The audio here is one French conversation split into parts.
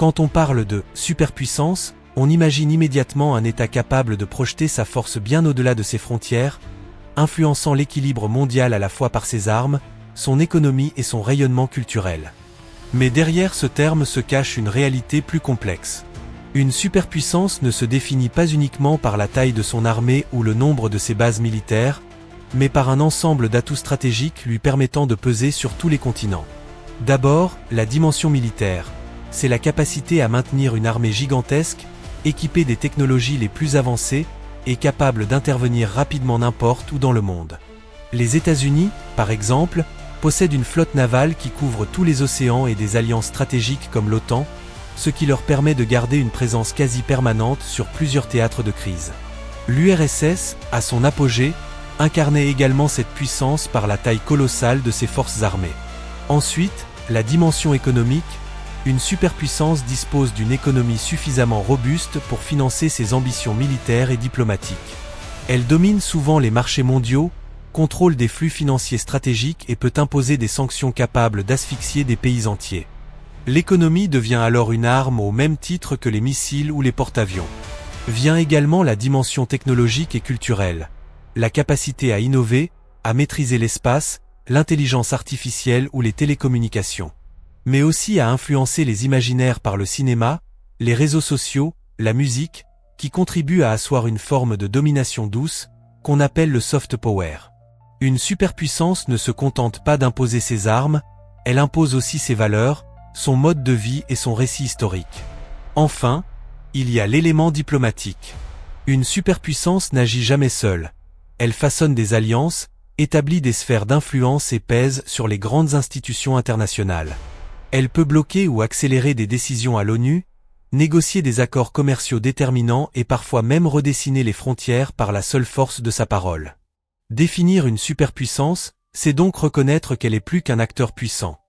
Quand on parle de superpuissance, on imagine immédiatement un État capable de projeter sa force bien au-delà de ses frontières, influençant l'équilibre mondial à la fois par ses armes, son économie et son rayonnement culturel. Mais derrière ce terme se cache une réalité plus complexe. Une superpuissance ne se définit pas uniquement par la taille de son armée ou le nombre de ses bases militaires, mais par un ensemble d'atouts stratégiques lui permettant de peser sur tous les continents. D'abord, la dimension militaire. C'est la capacité à maintenir une armée gigantesque, équipée des technologies les plus avancées, et capable d'intervenir rapidement n'importe où dans le monde. Les États-Unis, par exemple, possèdent une flotte navale qui couvre tous les océans et des alliances stratégiques comme l'OTAN, ce qui leur permet de garder une présence quasi permanente sur plusieurs théâtres de crise. L'URSS, à son apogée, incarnait également cette puissance par la taille colossale de ses forces armées. Ensuite, la dimension économique. Une superpuissance dispose d'une économie suffisamment robuste pour financer ses ambitions militaires et diplomatiques. Elle domine souvent les marchés mondiaux, contrôle des flux financiers stratégiques et peut imposer des sanctions capables d'asphyxier des pays entiers. L'économie devient alors une arme au même titre que les missiles ou les porte-avions. Vient également la dimension technologique et culturelle. La capacité à innover, à maîtriser l'espace, l'intelligence artificielle ou les télécommunications. Mais aussi à influencer les imaginaires par le cinéma, les réseaux sociaux, la musique, qui contribuent à asseoir une forme de domination douce, qu'on appelle le soft power. Une superpuissance ne se contente pas d'imposer ses armes, elle impose aussi ses valeurs, son mode de vie et son récit historique. Enfin, il y a l'élément diplomatique. Une superpuissance n'agit jamais seule. Elle façonne des alliances, établit des sphères d'influence et pèse sur les grandes institutions internationales. Elle peut bloquer ou accélérer des décisions à l'ONU, négocier des accords commerciaux déterminants et parfois même redessiner les frontières par la seule force de sa parole. Définir une superpuissance, c'est donc reconnaître qu'elle est plus qu'un acteur puissant.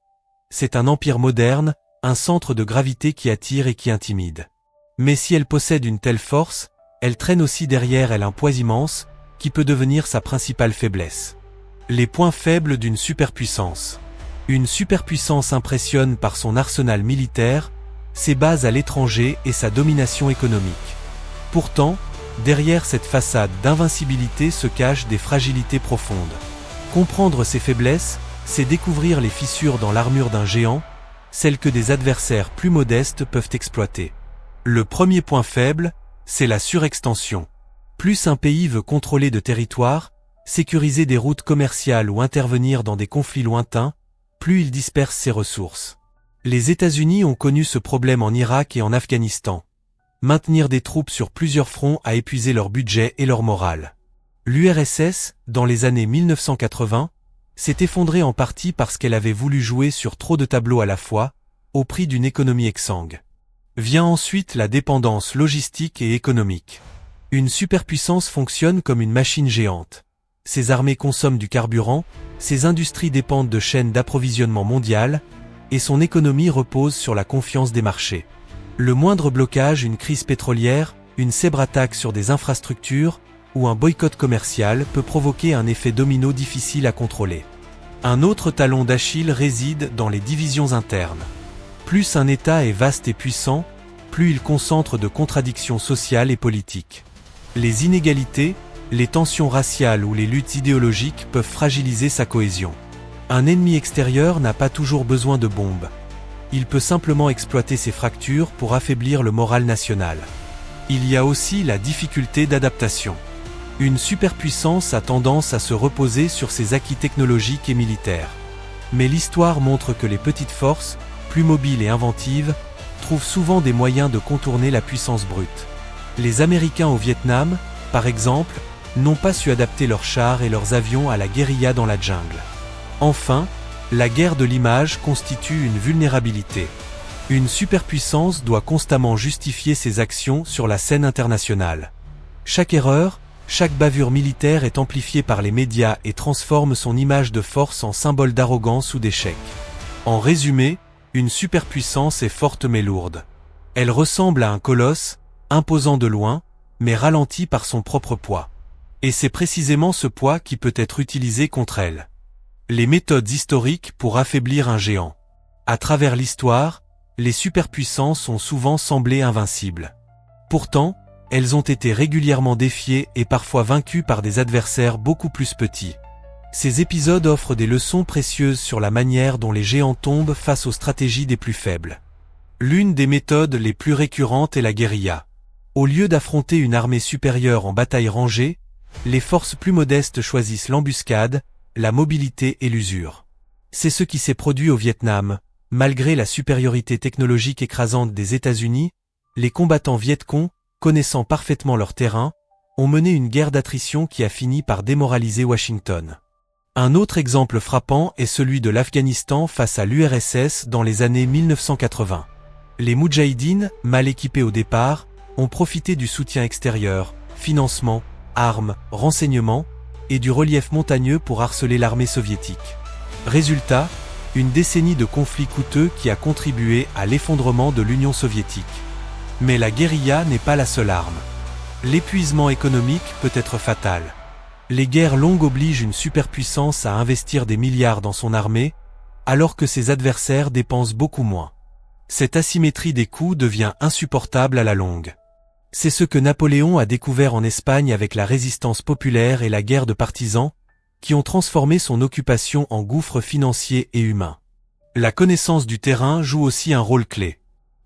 C'est un empire moderne, un centre de gravité qui attire et qui intimide. Mais si elle possède une telle force, elle traîne aussi derrière elle un poids immense, qui peut devenir sa principale faiblesse. Les points faibles d'une superpuissance. Une superpuissance impressionne par son arsenal militaire, ses bases à l'étranger et sa domination économique. Pourtant, derrière cette façade d'invincibilité se cachent des fragilités profondes. Comprendre ses faiblesses, c'est découvrir les fissures dans l'armure d'un géant, celles que des adversaires plus modestes peuvent exploiter. Le premier point faible, c'est la surextension. Plus un pays veut contrôler de territoire, sécuriser des routes commerciales ou intervenir dans des conflits lointains, plus il disperse ses ressources. Les États-Unis ont connu ce problème en Irak et en Afghanistan. Maintenir des troupes sur plusieurs fronts a épuisé leur budget et leur morale. L'URSS, dans les années 1980, s'est effondrée en partie parce qu'elle avait voulu jouer sur trop de tableaux à la fois, au prix d'une économie exsangue. Vient ensuite la dépendance logistique et économique. Une superpuissance fonctionne comme une machine géante. Ses armées consomment du carburant, ses industries dépendent de chaînes d'approvisionnement mondiales, et son économie repose sur la confiance des marchés. Le moindre blocage, une crise pétrolière, une cyberattaque sur des infrastructures, ou un boycott commercial peut provoquer un effet domino difficile à contrôler. Un autre talon d'Achille réside dans les divisions internes. Plus un État est vaste et puissant, plus il concentre de contradictions sociales et politiques. Les inégalités, les tensions raciales ou les luttes idéologiques peuvent fragiliser sa cohésion. Un ennemi extérieur n'a pas toujours besoin de bombes. Il peut simplement exploiter ces fractures pour affaiblir le moral national. Il y a aussi la difficulté d'adaptation. Une superpuissance a tendance à se reposer sur ses acquis technologiques et militaires. Mais l'histoire montre que les petites forces, plus mobiles et inventives, trouvent souvent des moyens de contourner la puissance brute. Les Américains au Vietnam, par exemple, n'ont pas su adapter leurs chars et leurs avions à la guérilla dans la jungle. Enfin, la guerre de l'image constitue une vulnérabilité. Une superpuissance doit constamment justifier ses actions sur la scène internationale. Chaque erreur, chaque bavure militaire est amplifiée par les médias et transforme son image de force en symbole d'arrogance ou d'échec. En résumé, une superpuissance est forte mais lourde. Elle ressemble à un colosse, imposant de loin, mais ralenti par son propre poids. Et c'est précisément ce poids qui peut être utilisé contre elle. Les méthodes historiques pour affaiblir un géant. À travers l'histoire, les superpuissances ont souvent semblé invincibles. Pourtant, elles ont été régulièrement défiées et parfois vaincues par des adversaires beaucoup plus petits. Ces épisodes offrent des leçons précieuses sur la manière dont les géants tombent face aux stratégies des plus faibles. L'une des méthodes les plus récurrentes est la guérilla. Au lieu d'affronter une armée supérieure en bataille rangée, les forces plus modestes choisissent l'embuscade, la mobilité et l'usure. C'est ce qui s'est produit au Vietnam. Malgré la supériorité technologique écrasante des États-Unis, les combattants vietcong, connaissant parfaitement leur terrain, ont mené une guerre d'attrition qui a fini par démoraliser Washington. Un autre exemple frappant est celui de l'Afghanistan face à l'URSS dans les années 1980. Les Moudjahidines, mal équipés au départ, ont profité du soutien extérieur, financement, armes, renseignements, et du relief montagneux pour harceler l'armée soviétique. Résultat, une décennie de conflits coûteux qui a contribué à l'effondrement de l'Union soviétique. Mais la guérilla n'est pas la seule arme. L'épuisement économique peut être fatal. Les guerres longues obligent une superpuissance à investir des milliards dans son armée, alors que ses adversaires dépensent beaucoup moins. Cette asymétrie des coûts devient insupportable à la longue. C'est ce que Napoléon a découvert en Espagne avec la résistance populaire et la guerre de partisans, qui ont transformé son occupation en gouffre financier et humain. La connaissance du terrain joue aussi un rôle clé.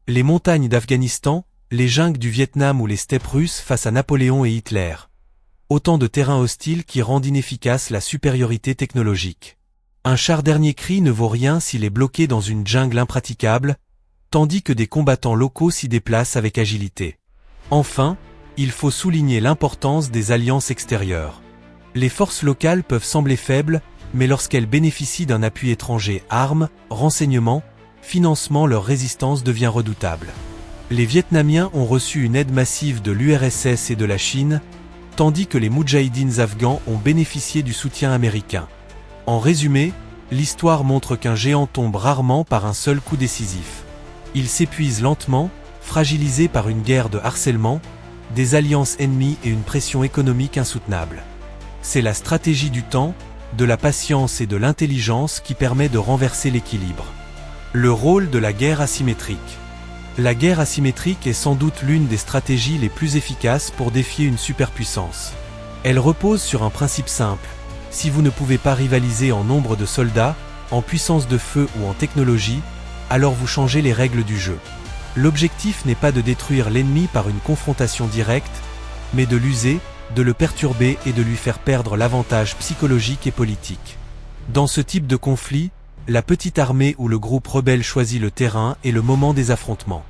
Les montagnes d'Afghanistan, les jungles du Vietnam ou les steppes russes face à Napoléon et Hitler. Autant de terrains hostiles qui rendent inefficace la supériorité technologique. Un char dernier cri ne vaut rien s'il est bloqué dans une jungle impraticable, tandis que des combattants locaux s'y déplacent avec agilité. Enfin, il faut souligner l'importance des alliances extérieures. Les forces locales peuvent sembler faibles, mais lorsqu'elles bénéficient d'un appui étranger, armes, renseignements, financement, leur résistance devient redoutable. Les Vietnamiens ont reçu une aide massive de l'URSS et de la Chine, tandis que les Moudjahidines afghans ont bénéficié du soutien américain. En résumé, l'histoire montre qu'un géant tombe rarement par un seul coup décisif. Il s'épuise lentement, fragilisé par une guerre de harcèlement, des alliances ennemies et une pression économique insoutenable. C'est la stratégie du temps, de la patience et de l'intelligence qui permet de renverser l'équilibre. Le rôle de la guerre asymétrique. La guerre asymétrique est sans doute l'une des stratégies les plus efficaces pour défier une superpuissance. Elle repose sur un principe simple. Si vous ne pouvez pas rivaliser en nombre de soldats, en puissance de feu ou en technologie, alors vous changez les règles du jeu. L'objectif n'est pas de détruire l'ennemi par une confrontation directe, mais de l'user, de le perturber et de lui faire perdre l'avantage psychologique et politique. Dans ce type de conflit, la petite armée ou le groupe rebelle choisit le terrain et le moment des affrontements.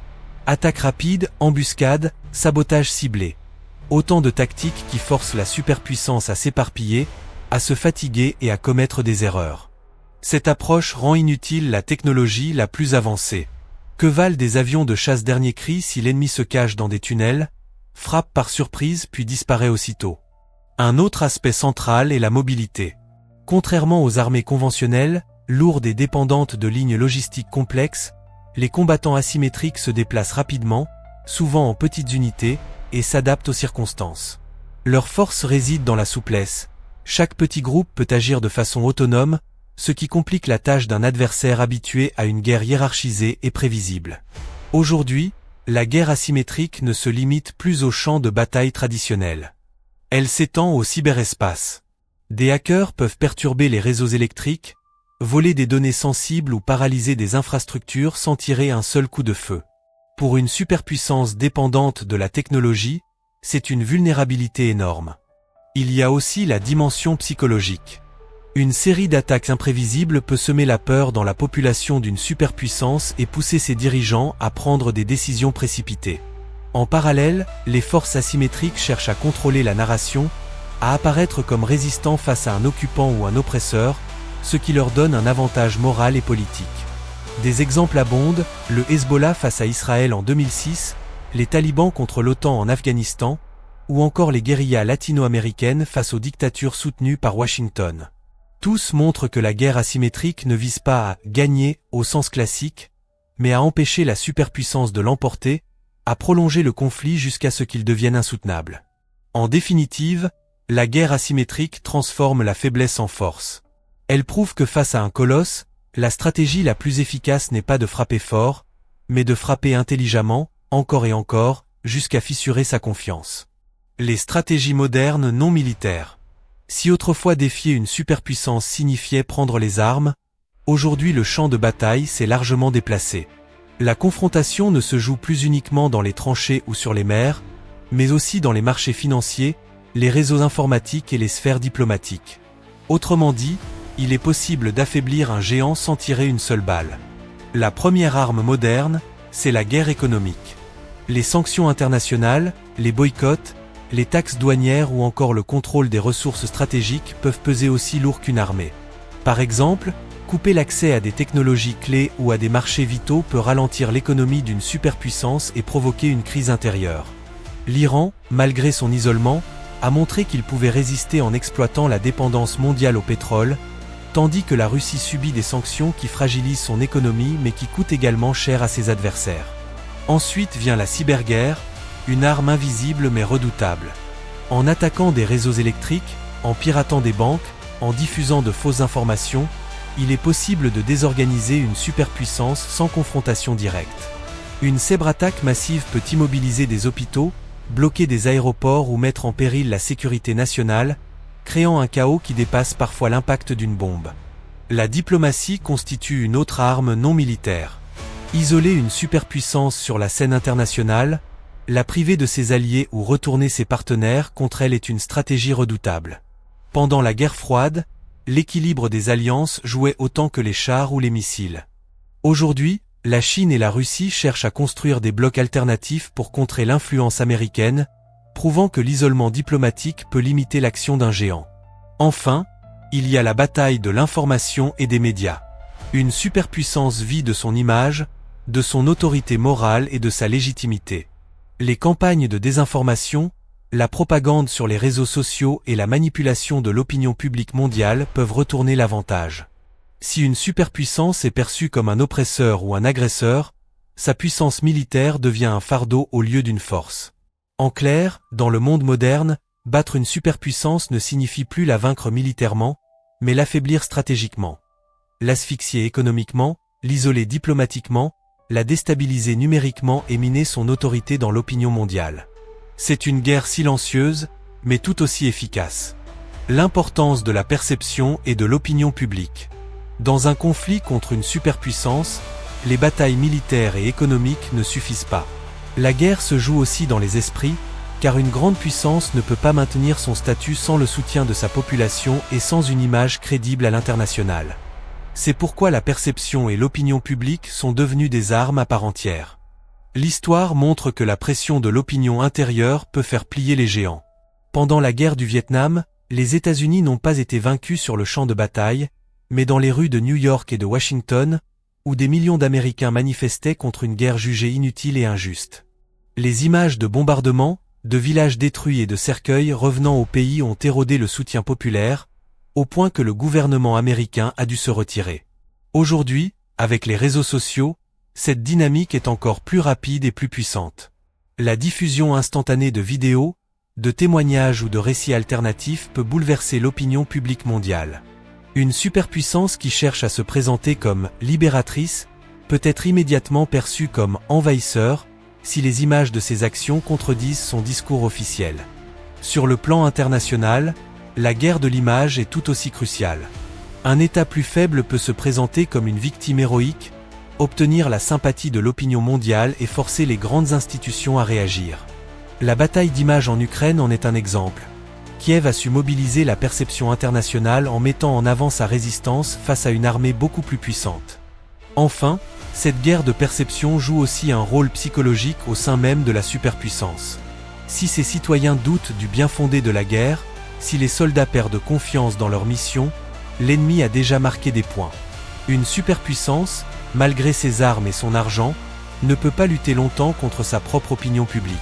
Attaque rapide, embuscade, sabotage ciblé. Autant de tactiques qui forcent la superpuissance à s'éparpiller, à se fatiguer et à commettre des erreurs. Cette approche rend inutile la technologie la plus avancée. Que valent des avions de chasse dernier cri si l'ennemi se cache dans des tunnels, frappe par surprise puis disparaît aussitôt? Un autre aspect central est la mobilité. Contrairement aux armées conventionnelles, lourdes et dépendantes de lignes logistiques complexes, les combattants asymétriques se déplacent rapidement, souvent en petites unités, et s'adaptent aux circonstances. Leur force réside dans la souplesse. Chaque petit groupe peut agir de façon autonome, ce qui complique la tâche d'un adversaire habitué à une guerre hiérarchisée et prévisible. Aujourd'hui, la guerre asymétrique ne se limite plus aux champs de bataille traditionnels. Elle s'étend au cyberespace. Des hackers peuvent perturber les réseaux électriques, voler des données sensibles ou paralyser des infrastructures sans tirer un seul coup de feu. Pour une superpuissance dépendante de la technologie, c'est une vulnérabilité énorme. Il y a aussi la dimension psychologique. Une série d'attaques imprévisibles peut semer la peur dans la population d'une superpuissance et pousser ses dirigeants à prendre des décisions précipitées. En parallèle, les forces asymétriques cherchent à contrôler la narration, à apparaître comme résistants face à un occupant ou un oppresseur, ce qui leur donne un avantage moral et politique. Des exemples abondent, le Hezbollah face à Israël en 2006, les talibans contre l'OTAN en Afghanistan, ou encore les guérillas latino-américaines face aux dictatures soutenues par Washington. Tous montrent que la guerre asymétrique ne vise pas à « gagner » au sens classique, mais à empêcher la superpuissance de l'emporter, à prolonger le conflit jusqu'à ce qu'il devienne insoutenable. En définitive, la guerre asymétrique transforme la faiblesse en force. Elle prouve que face à un colosse, la stratégie la plus efficace n'est pas de frapper fort, mais de frapper intelligemment, encore et encore, jusqu'à fissurer sa confiance. Les stratégies modernes non militaires. Si autrefois défier une superpuissance signifiait prendre les armes, aujourd'hui le champ de bataille s'est largement déplacé. La confrontation ne se joue plus uniquement dans les tranchées ou sur les mers, mais aussi dans les marchés financiers, les réseaux informatiques et les sphères diplomatiques. Autrement dit, il est possible d'affaiblir un géant sans tirer une seule balle. La première arme moderne, c'est la guerre économique. Les sanctions internationales, les boycotts, les taxes douanières ou encore le contrôle des ressources stratégiques peuvent peser aussi lourd qu'une armée. Par exemple, couper l'accès à des technologies clés ou à des marchés vitaux peut ralentir l'économie d'une superpuissance et provoquer une crise intérieure. L'Iran, malgré son isolement, a montré qu'il pouvait résister en exploitant la dépendance mondiale au pétrole, tandis que la Russie subit des sanctions qui fragilisent son économie mais qui coûtent également cher à ses adversaires. Ensuite vient la cyberguerre, une arme invisible mais redoutable. En attaquant des réseaux électriques, en piratant des banques, en diffusant de fausses informations, il est possible de désorganiser une superpuissance sans confrontation directe. Une cyberattaque massive peut immobiliser des hôpitaux, bloquer des aéroports ou mettre en péril la sécurité nationale, créant un chaos qui dépasse parfois l'impact d'une bombe. La diplomatie constitue une autre arme non militaire. Isoler une superpuissance sur la scène internationale, la priver de ses alliés ou retourner ses partenaires contre elle est une stratégie redoutable. Pendant la guerre froide, l'équilibre des alliances jouait autant que les chars ou les missiles. Aujourd'hui, la Chine et la Russie cherchent à construire des blocs alternatifs pour contrer l'influence américaine, prouvant que l'isolement diplomatique peut limiter l'action d'un géant. Enfin, il y a la bataille de l'information et des médias. Une superpuissance vit de son image, de son autorité morale et de sa légitimité. Les campagnes de désinformation, la propagande sur les réseaux sociaux et la manipulation de l'opinion publique mondiale peuvent retourner l'avantage. Si une superpuissance est perçue comme un oppresseur ou un agresseur, sa puissance militaire devient un fardeau au lieu d'une force. En clair, dans le monde moderne, battre une superpuissance ne signifie plus la vaincre militairement, mais l'affaiblir stratégiquement. L'asphyxier économiquement, l'isoler diplomatiquement, la déstabiliser numériquement et miner son autorité dans l'opinion mondiale. C'est une guerre silencieuse, mais tout aussi efficace. L'importance de la perception et de l'opinion publique. Dans un conflit contre une superpuissance, les batailles militaires et économiques ne suffisent pas. La guerre se joue aussi dans les esprits, car une grande puissance ne peut pas maintenir son statut sans le soutien de sa population et sans une image crédible à l'international. C'est pourquoi la perception et l'opinion publique sont devenues des armes à part entière. L'histoire montre que la pression de l'opinion intérieure peut faire plier les géants. Pendant la guerre du Vietnam, les États-Unis n'ont pas été vaincus sur le champ de bataille, mais dans les rues de New York et de Washington, où des millions d'Américains manifestaient contre une guerre jugée inutile et injuste. Les images de bombardements, de villages détruits et de cercueils revenant au pays ont érodé le soutien populaire, au point que le gouvernement américain a dû se retirer. Aujourd'hui, avec les réseaux sociaux, cette dynamique est encore plus rapide et plus puissante. La diffusion instantanée de vidéos, de témoignages ou de récits alternatifs peut bouleverser l'opinion publique mondiale. Une superpuissance qui cherche à se présenter comme libératrice peut être immédiatement perçue comme envahisseur si les images de ses actions contredisent son discours officiel. Sur le plan international, la guerre de l'image est tout aussi cruciale. Un État plus faible peut se présenter comme une victime héroïque, obtenir la sympathie de l'opinion mondiale et forcer les grandes institutions à réagir. La bataille d'image en Ukraine en est un exemple. Kiev a su mobiliser la perception internationale en mettant en avant sa résistance face à une armée beaucoup plus puissante. Enfin, cette guerre de perception joue aussi un rôle psychologique au sein même de la superpuissance. Si ses citoyens doutent du bien fondé de la guerre, si les soldats perdent confiance dans leur mission, l'ennemi a déjà marqué des points. Une superpuissance, malgré ses armes et son argent, ne peut pas lutter longtemps contre sa propre opinion publique.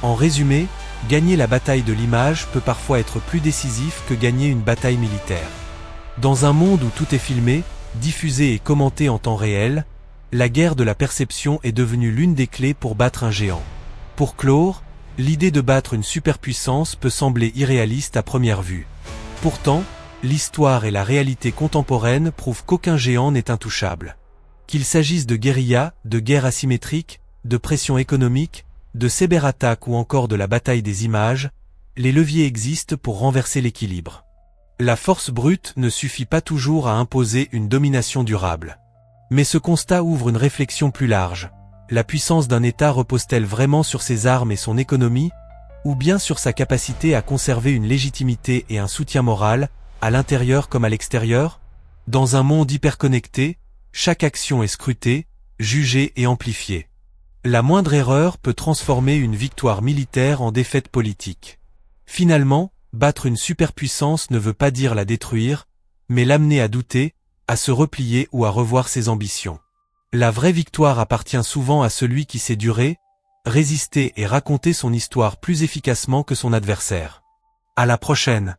En résumé, gagner la bataille de l'image peut parfois être plus décisif que gagner une bataille militaire. Dans un monde où tout est filmé, diffusé et commenté en temps réel, la guerre de la perception est devenue l'une des clés pour battre un géant. Pour clore, l'idée de battre une superpuissance peut sembler irréaliste à première vue. Pourtant, l'histoire et la réalité contemporaine prouvent qu'aucun géant n'est intouchable. Qu'il s'agisse de guérilla, de guerre asymétrique, de pression économique, de cyberattaque ou encore de la bataille des images, les leviers existent pour renverser l'équilibre. La force brute ne suffit pas toujours à imposer une domination durable. Mais ce constat ouvre une réflexion plus large. La puissance d'un État repose-t-elle vraiment sur ses armes et son économie, ou bien sur sa capacité à conserver une légitimité et un soutien moral, à l'intérieur comme à l'extérieur? Dans un monde hyperconnecté, chaque action est scrutée, jugée et amplifiée. La moindre erreur peut transformer une victoire militaire en défaite politique. Finalement, battre une superpuissance ne veut pas dire la détruire, mais l'amener à douter, à se replier ou à revoir ses ambitions. La vraie victoire appartient souvent à celui qui sait durer, résister et raconter son histoire plus efficacement que son adversaire. À la prochaine.